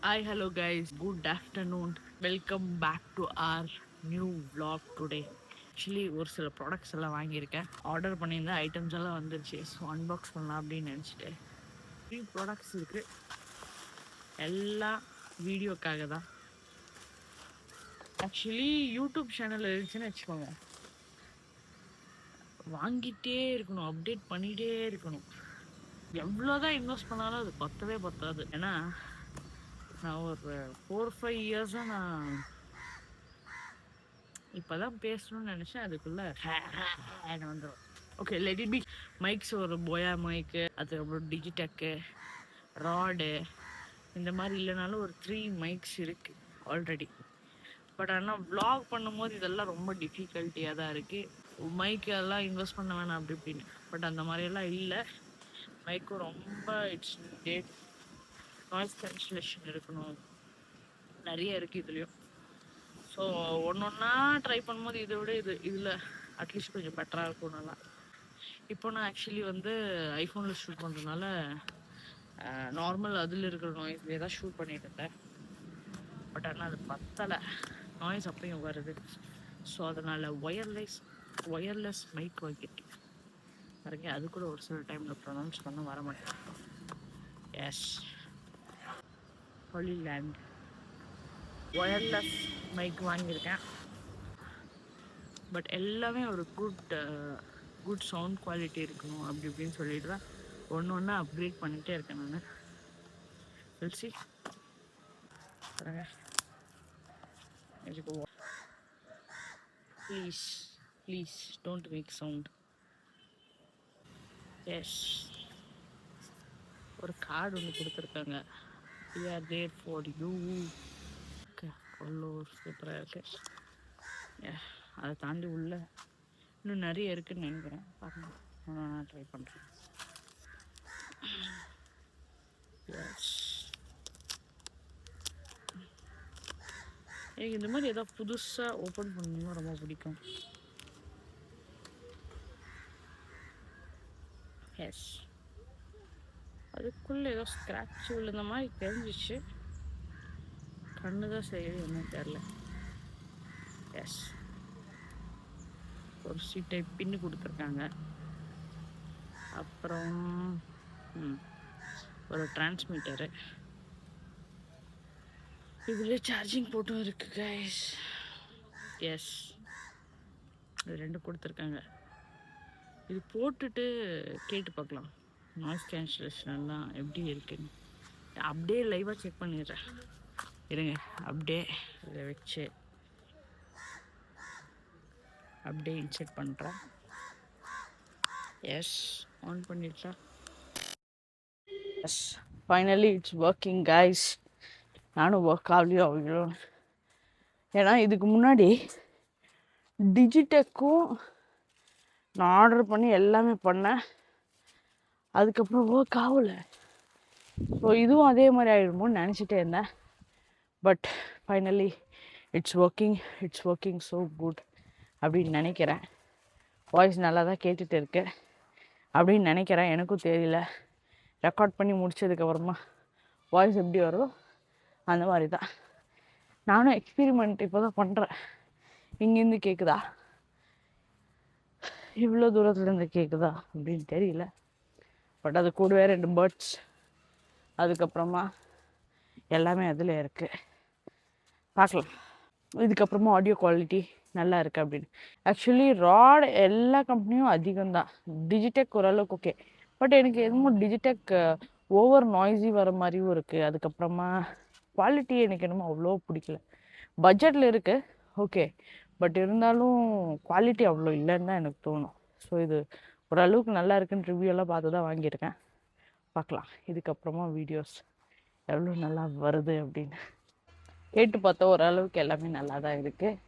Hi, hello guys. Good afternoon. Welcome back to our new vlog today. Actually ஒரு சில products எல்லாம் வாங்கியிருக்கேன். Order பண்ணியிருந்த ஐட்டம்ஸ் எல்லாம் வந்துருச்சு. ஸோ அன்பாக்ஸ் பண்ணலாம் அப்படின்னு நினச்சிட்டு ப்ராடக்ட்ஸ் இருக்குது. எல்லாம் வீடியோக்காக தான். ஆக்சுவலி யூடியூப் சேனல் இருந்துச்சுன்னு வச்சுக்கோங்க, வாங்கிட்டே இருக்கணும், அப்டேட் பண்ணிகிட்டே இருக்கணும். எவ்வளோதான் இன்வெஸ்ட் பண்ணாலும் அது பத்தவே பத்தாது. ஏன்னா நான் ஒரு 4-5 இயர்ஸாக நான் இப்போதான் பேசணும்னு நினச்சேன், அதுக்குள்ளே வந்துடும். Okay, let it be. Mikes ஒரு போயா மைக்கு, அதுக்கப்புறம் டிஜிடெக்கு, ராடு, இந்த மாதிரி இல்லைனாலும் ஒரு 3 மைக்ஸ் இருக்குது ஆல்ரெடி. பட் ஆனால் vlog பண்ணும்போது இதெல்லாம் ரொம்ப டிஃபிகல்ட்டியாக தான் இருக்குது. மைக்கு எல்லாம் இன்வெஸ்ட் பண்ண வேணாம் அப்படி இப்படின்னு. பட் அந்த மாதிரியெல்லாம் இல்லை. மைக்கும் ரொம்ப இட்ஸ் டேட், நாய்ஸ் கேன்சலேஷன் இருக்கணும், நிறைய இருக்குது இதுலேயும். ஸோ ஒன்றா ட்ரை பண்ணும்போது இதை விட இதில் அட்லீஸ்ட் கொஞ்சம் பெட்டராக இருக்கும் நல்லா. இப்போ நான் ஆக்சுவலி வந்து ஐஃபோனில் ஷூட் பண்ணுறதுனால நார்மல் அதில் இருக்கிற நாய்ஸ்லேயே தான் ஷூட் பண்ணிட்டு இருந்தேன். பட் ஆனால் அது பத்தலை, நாய்ஸ் அப்பயும் வருது. ஸோ அதனால் ஒயர்லெஸ் மைக் வாங்கிட்டேன் பாருங்க. அது கூட ஒரு சில டைமில் ப்ரொனவுன்ஸ் பண்ண வர மாட்டேன். எஸ், ஹாலிலேண்ட் ஒயர்லெஸ் மைக் வாங்கியிருக்கேன். பட் எல்லாமே ஒரு குட் சவுண்ட் குவாலிட்டி இருக்கணும் அப்படி இப்படின்னு சொல்லிட்டு தான் ஒன்று அப்கிரேட் பண்ணிகிட்டே இருக்கேன் நான். See please don't make sound. Yes, ஒரு கார்டு ஒன்று கொடுத்துருக்காங்க. We are there for you. Okay, அவ்வளோ சூப்பராக இருக்கு. அதை தாண்டி உள்ள இன்னும் நிறைய இருக்குன்னு நினைக்கிறேன். பார்க்கலாம், நான் ட்ரை பண்ணுறேன். எஸ், எனக்கு இந்த மாதிரி ஏதாவது புதுசாக ஓப்பன் பண்ணணும்னா ரொம்ப பிடிக்கும். எஸ், அதுக்குள்ளே ஏதோ ஸ்க்ராட்ச் விழுந்த மாதிரி தெரிஞ்சிச்சு. கண்ணு தான் செய்யுது, என்னன்னு தெரில. எஸ், ஒரு சீட்டை பின்னு கொடுத்துருக்காங்க. அப்புறம் ஒரு டிரான்ஸ்மிட்டரு, இதுலேயே சார்ஜிங் போட்டும் இருக்குது கைஸ். எஸ், இது 2 கொடுத்துருக்காங்க. இது போட்டுட்டு கேட்டு பார்க்கலாம் நாய்ஸ் கேன்சலேஷன் எல்லாம் எப்படி இருக்குன்னு. அப்படியே லைவாக செக் பண்ணிடுறேன் இருங்க. அப்படியே இதை வச்சு அப்படியே இன்செர்ட் பண்ணுறேன். எஸ், ஆன் பண்ணிட்டா. Yes, finally it's working guys. நானும் ஒர்க் ஆகலையோ அவ்வளோ. ஏன்னா இதுக்கு முன்னாடி டிஜிடெக்கும் நான் ஆர்டர் பண்ணி எல்லாமே பண்ணேன், அதுக்கப்புறம் ஒர்க் ஆகலை. ஸோ இதுவும் அதே மாதிரி ஆகிடுமோன்னு நினச்சிட்டே இருந்தேன். But finally it's working so good அப்படின்னு நினைக்கிறேன். வாய்ஸ் நல்லா தான் கேட்டுட்டு இருக்கு அப்படின்னு நினைக்கிறேன். எனக்கும் தெரியல, ரெக்கார்ட் பண்ணி முடிச்சதுக்கப்புறமா வாய்ஸ் எப்படி வருதோ அந்த மாதிரி தான். நானும் எக்ஸ்பீரிமெண்ட் இப்போ தான் பண்ணுறேன். இங்கேருந்து கேட்குதா, இவ்வளோ தூரத்துலேருந்து கேட்குதா அப்படின்னு தெரியல. பட் அது கூடவே 2 பேர்ட்ஸ், அதுக்கப்புறமா எல்லாமே அதில் இருக்குது. பார்க்கலாம் இதுக்கப்புறமா ஆடியோ குவாலிட்டி நல்லா இருக்குது அப்படின்னு. ஆக்சுவலி ராட் எல்லா கம்பெனியும் அதிகம்தான். டிஜிடெக் ஓரளவுக்கு ஓகே. பட் எனக்கு எதுவும் டிஜிடெக் ஓவர் நாய்ஸி வர மாதிரியும் இருக்குது. அதுக்கப்புறமா குவாலிட்டி எனக்கு என்னமோ அவ்வளோ பிடிக்கல. பட்ஜெட்டில் இருக்குது ஓகே, பட் இருந்தாலும் குவாலிட்டி அவ்வளோ இல்லைன்னு தான் எனக்கு தோணும். ஸோ இது ஓரளவுக்கு நல்லா இருக்குன்னு ரிவ்யூலாம் பார்த்து தான் வாங்கியிருக்கேன். பார்க்கலாம் இதுக்கப்புறமா வீடியோஸ் எவ்வளோ நல்லா வருது அப்படின்னு. கேட்டு பார்த்தா ஓரளவுக்கு எல்லாமே நல்லா தான் இருக்குது.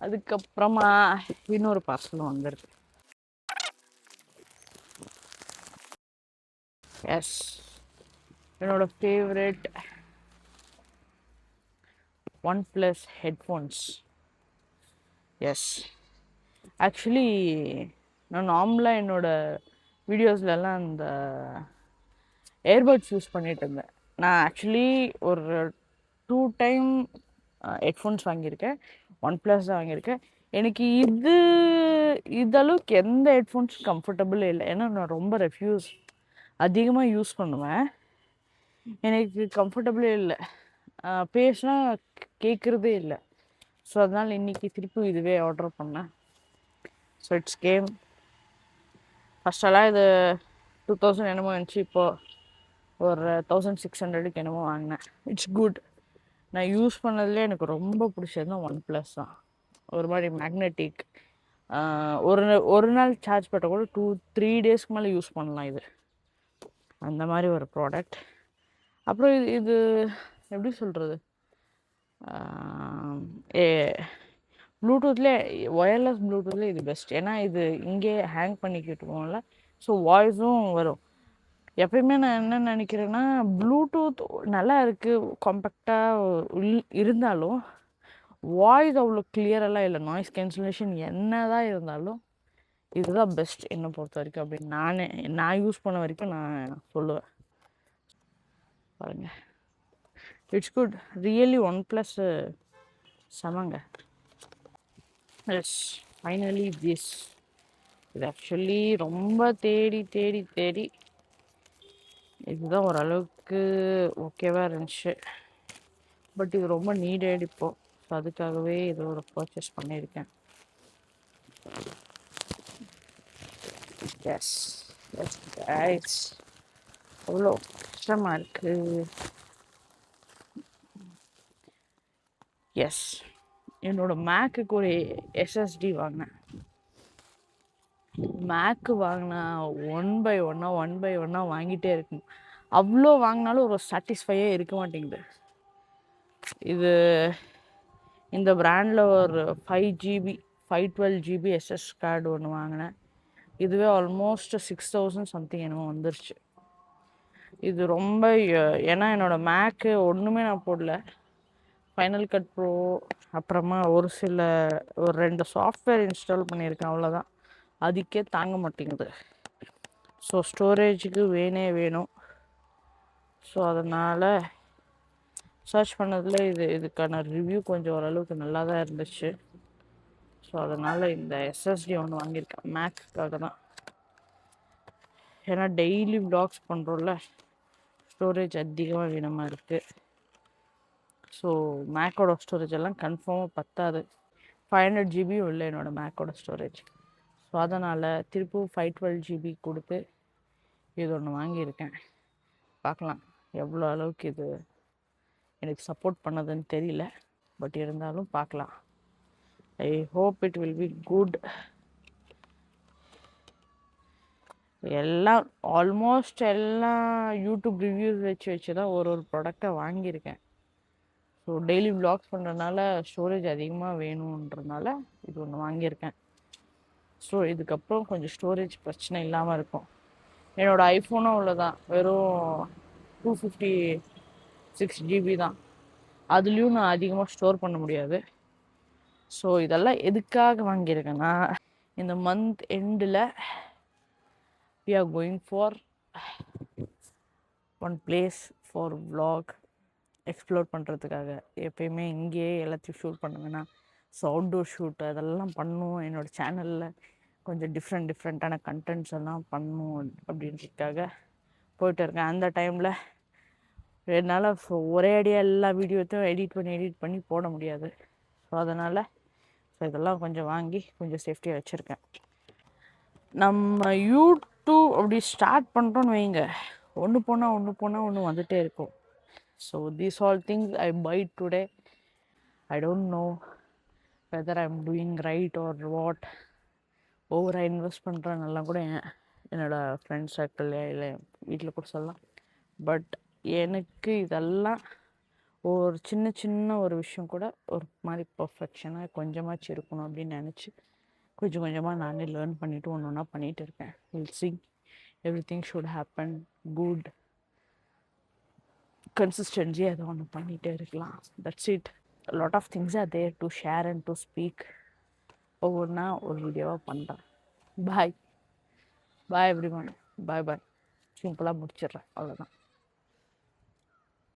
அதுக்கப்புறமா இன்னொரு பார்சலும் வந்துருக்கு. எஸ், என்னோட favourite OnePlus headphones. Yes, actually நான் நார்மலாக என்னோடய வீடியோஸ்லலாம் அந்த ஏர்பட்ஸ் யூஸ் பண்ணிகிட்டு இருந்தேன். நான் ஆக்சுவலி ஒரு 2 டைம் ஹெட்ஃபோன்ஸ் வாங்கியிருக்கேன். ஒன் ப்ளஸ் தான் வாங்கியிருக்கேன். எனக்கு இதளவுக்கு எந்த ஹெட்ஃபோன்ஸ் கம்ஃபர்டபுளே இல்லை. ஏன்னா நான் ரொம்ப அதிகமாக யூஸ் பண்ணுவேன். எனக்கு கம்ஃபர்டபுளே இல்லை. பேசினா கேட்குறதே இல்லை. ஸோ அதனால் இன்றைக்கி திருப்பி இதுவே ஆர்டர் பண்ணேன். So it's game. ஃபஸ்ட்டெல்லாம் இது 2000 என்னமோ இருந்துச்சு. இப்போது ஒரு 1600க்கு என்னமோ வாங்கினேன். It's good. நான் யூஸ் பண்ணதுலேயே எனக்கு ரொம்ப பிடிச்சதுன்னா ஒன் ப்ளஸ் தான். ஒரு மாதிரி மேக்னெட்டிக். ஒரு நாள் சார்ஜ் பண்ண கூட 2-3 டேஸ்க்கு மேலே யூஸ் பண்ணலாம். இது அந்த மாதிரி ஒரு ப்ராடக்ட். அப்புறம் இது எப்படி சொல்கிறது, ப்ளூடூத்லேயே ஒயர்லெஸ் ப்ளூடூத்லேயே இது பெஸ்ட். ஏன்னா இது இங்கே ஹேங் பண்ணிக்கிட்டுவோம்ல, ஸோ வாய்ஸும் வரும். எப்பயுமே நான் என்ன நினைக்கிறேன்னா, ப்ளூடூத் நல்லா இருக்குது, காம்பேக்டாக இருந்தாலும் வாய்ஸ் அவ்வளோ கிளியரெல்லாம் இல்லை. நாய்ஸ் கேன்சலேஷன் என்ன தான் இருந்தாலும் இதுதான் பெஸ்ட் என்னை பொறுத்த வரைக்கும் அப்படின்னு நான் யூஸ் பண்ண வரைக்கும் நான் சொல்லுவேன். பாருங்கள், it's good. Really OnePlus செமங்க. Yes, finally this. இது ஆக்சுவலி ரொம்ப தேடி இதுதான் ஓரளவுக்கு ஓகேவாக இருந்துச்சு. பட் இது ரொம்ப நீடட் இப்போது. ஸோ அதுக்காகவே இது ஒரு பர்ச்சேஸ் பண்ணியிருக்கேன். எஸ் எஸ் கைஸ், அவ்வளோ கஷ்டமாக இருக்குது. எஸ், என்னோடய மேக்குக்கு ஒரு எஸ்எஸ்டி வாங்கினேன். மேக்கு வாங்கினா ஒன் பை ஒன்னாக வாங்கிட்டே இருக்கணும். அவ்வளோ வாங்கினாலும் ஒரு சாட்டிஸ்ஃபையே இருக்க மாட்டேங்குது. இது இந்த பிராண்டில் ஒரு 512 GB எஸ்எஸ் கார்டு ஒன்று வாங்கினேன். இதுவே ஆல்மோஸ்ட் 6000 சம்திங் என்னமோ வந்துருச்சு. இது ரொம்ப ஏன்னா என்னோடய மேக்கு ஒன்றுமே நான் போடல. ஃபைனல் கட் ப்ரோ, அப்புறமா ஒரு 2 சாஃப்ட்வேர் இன்ஸ்டால் பண்ணியிருக்கேன், அவ்வளோதான். அதுக்கே தாங்க மாட்டேங்குது. ஸோ ஸ்டோரேஜுக்கு வேணும். ஸோ அதனால் சர்ச் பண்ணதில் இதுக்கான ரிவ்யூ கொஞ்சம் ஓரளவுக்கு நல்லா தான் இருந்துச்சு. ஸோ அதனால் இந்த எஸ்எஸ்டி ஒன்று வாங்கியிருக்கேன், மேக்குக்காக தான். ஏன்னா டெய்லி வ்ளாக்ஸ் பண்ணுறோம்ல, ஸ்டோரேஜ் அதிகமாக வேணுமா இருக்குது. ஸோ மேக்கோட ஸ்டோரேஜ் எல்லாம் கன்ஃபார்மாக பத்தாது. 500 GB இல்லை என்னோடய மேக்கோட ஸ்டோரேஜ். ஸோ அதனால் திருப்பூர் 512 GB கொடுத்து இது ஒன்று வாங்கியிருக்கேன். பார்க்கலாம் எவ்வளோ அளவுக்கு இது எனக்கு சப்போர்ட் பண்ணதுன்னு தெரியல. பட் இருந்தாலும் பார்க்கலாம். I hope it will be good. Almost எல்லாம் யூடியூப் ரிவ்யூஸ் வச்சு தான் ஒரு ப்ராடக்டை வாங்கியிருக்கேன். ஸோ டெய்லி வ்ளாக்ஸ் பண்ணுறதுனால ஸ்டோரேஜ் அதிகமாக வேணுன்றதுனால இது ஒன்று வாங்கியிருக்கேன். ஸோ இதுக்கப்புறம் கொஞ்சம் ஸ்டோரேஜ் பிரச்சனை இல்லாமல் இருக்கும். என்னோடய ஐஃபோனும் அவ்வளோதான், வெறும் 256 GB தான். அதுலேயும் நான் அதிகமாக ஸ்டோர் பண்ண முடியாது. ஸோ இதெல்லாம் எதுக்காக வாங்கியிருக்கேன்னா, இந்த மந்த் எண்டில் we are going for one place for vlog explore பண்ணுறதுக்காக. எப்பயுமே இங்கேயே எல்லாத்தையும் ஷூட் பண்ணுவேன்னா, ஸோ அவுட்டோர் ஷூட் அதெல்லாம் பண்ணுவோம். என்னோடய சேனலில் கொஞ்சம் டிஃப்ரெண்ட்டான கண்டென்ட்ஸ் எல்லாம் பண்ணும் அப்படின்றதுக்காக போயிட்டு இருக்கேன். அந்த டைமில் என்னால் ஒரே அடியாக எல்லா வீடியோத்தையும் எடிட் பண்ணி போட முடியாது. ஸோ அதனால் இதெல்லாம் கொஞ்சம் வாங்கி கொஞ்சம் சேஃப்டியாக வச்சுருக்கேன். நம்ம யூடியூப் அப்படி ஸ்டார்ட் பண்ணுறோன்னு வைங்க, ஒன்று போனால் ஒன்று வந்துகிட்டே இருக்கும். So these all things I buy today. I don't know whether I am doing right or what. ஓவராக இன்வெஸ்ட் பண்ணுறேன்னெல்லாம் கூட என்னோடய ஃப்ரெண்ட்ஸ் சர்க்கிள் இல்லை வீட்டில் கூட சொல்லலாம். பட் எனக்கு இதெல்லாம் ஒரு சின்ன ஒரு விஷயம் கூட ஒரு மாதிரி பர்ஃபெக்ஷனாக கொஞ்சமாச்சு இருக்கணும் அப்படின்னு நினச்சி கொஞ்சமாக நானே லேர்ன் பண்ணிவிட்டு ஒன்றா பண்ணிகிட்டு இருக்கேன். Will see, everything should happen good. Consistency அதை ஒன்று பண்ணிகிட்டே இருக்கலாம். That's it. Lot of things are there to share and to speak. ஒவ்வொன்றா ஒரு வீடியோவாக பண்ணுறேன். Bye everyone. பாய். சிம்பிளாக முடிச்சிடுறேன், அவ்வளோதான்.